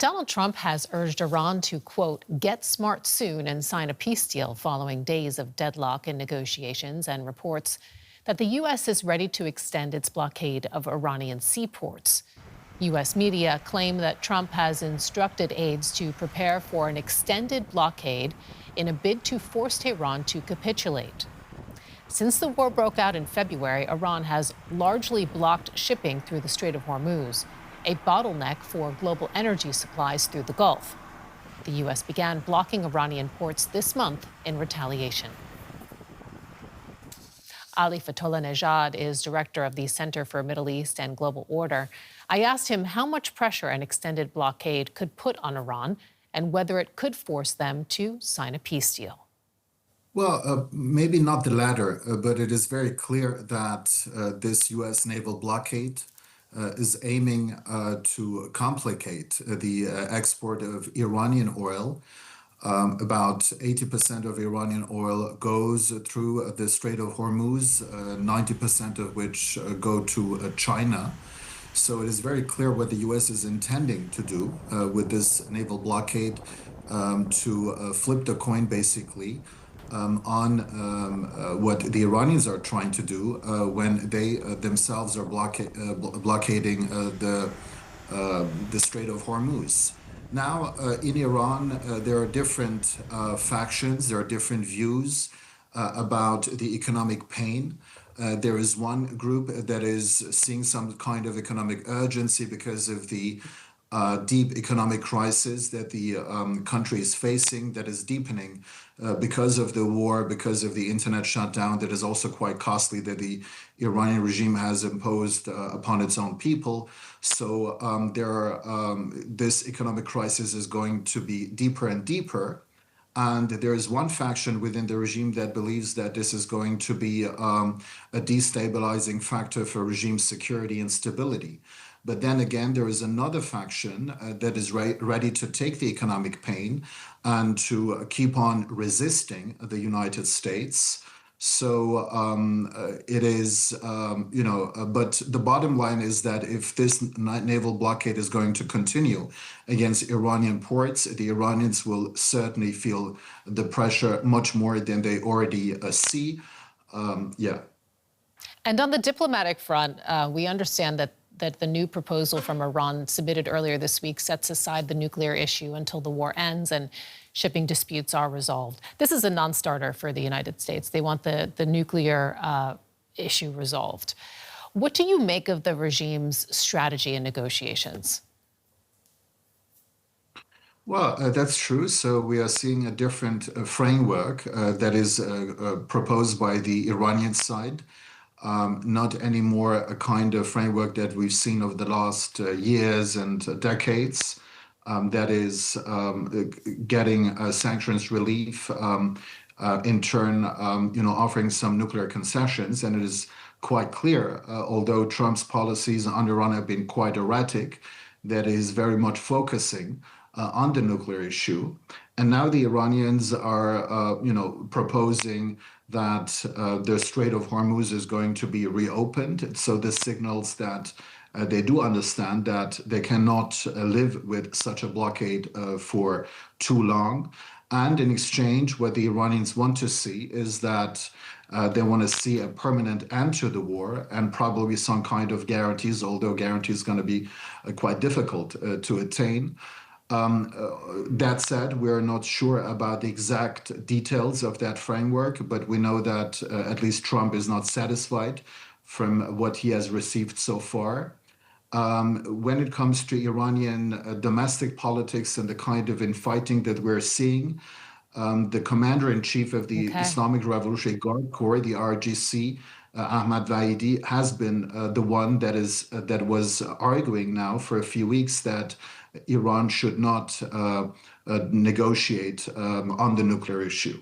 Donald Trump has urged Iran to, quote, get smart soon and sign a peace deal following days of deadlock in negotiations and reports that the U.S. is ready to extend its blockade of Iranian seaports. U.S. media claim that Trump has instructed aides to prepare for an extended blockade in a bid to force Tehran to capitulate. Since the war broke out in February, Iran has largely blocked shipping through the Strait of Hormuz, a bottleneck for global energy supplies through the Gulf. The U.S. began blocking Iranian ports this month in retaliation. Ali Fathollah Nejad is director of the Center for Middle East and Global Order. I asked him how much pressure an extended blockade could put on Iran and whether it could force them to sign a peace deal. Well, maybe not the latter, but it is very clear that this U.S. naval blockade is aiming to complicate the export of Iranian oil. About 80% of Iranian oil goes through the Strait of Hormuz, 90% of which go to China. So it is very clear what the U.S. is intending to do with this naval blockade, to flip the coin, basically, on what the Iranians are trying to do when they themselves are blockading the Strait of Hormuz. Now, in Iran, there are different factions, there are different views about the economic pain. There is one group that is seeing some kind of economic urgency because of the deep economic crisis that the country is facing, that is deepening because of the war, because of the internet shutdown that is also quite costly that the Iranian regime has imposed upon its own people. So this economic crisis is going to be deeper and deeper. And there is one faction within the regime that believes that this is going to be a destabilizing factor for regime security and stability. But then again, there is another faction that is ready to take the economic pain and to keep on resisting the United States. So it is, but the bottom line is that if this naval blockade is going to continue against Iranian ports, the Iranians will certainly feel the pressure much more than they already see. Yeah. And on the diplomatic front, we understand that the new proposal from Iran submitted earlier this week sets aside the nuclear issue until the war ends and shipping disputes are resolved. This is a non-starter for the United States. They want the nuclear issue resolved. What do you make of the regime's strategy and negotiations? Well, that's true. So we are seeing a different framework that is proposed by the Iranian side. Not anymore a kind of framework that we've seen over the last years and decades, that is getting sanctions relief, in turn, offering some nuclear concessions. And it is quite clear, although Trump's policies on Iran have been quite erratic, that is very much focusing on the nuclear issue. And now the Iranians are, proposing that the Strait of Hormuz is going to be reopened. So this signals that they do understand that they cannot live with such a blockade for too long. And in exchange, what the Iranians want to see is that they want to see a permanent end to the war and probably some kind of guarantees, although guarantees are going to be quite difficult to attain. That said, we're not sure about the exact details of that framework, but we know that at least Trump is not satisfied from what he has received so far. When it comes to Iranian domestic politics and the kind of infighting that we're seeing, the commander-in-chief of the Islamic Revolutionary Guard Corps, the RGC, Ahmad Vahidi, has been the one that was arguing now for a few weeks that Iran should not negotiate on the nuclear issue.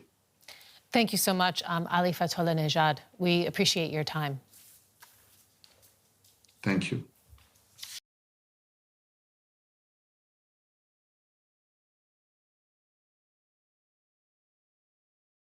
Thank you so much, Ali Fathollah Nejad. We appreciate your time. Thank you.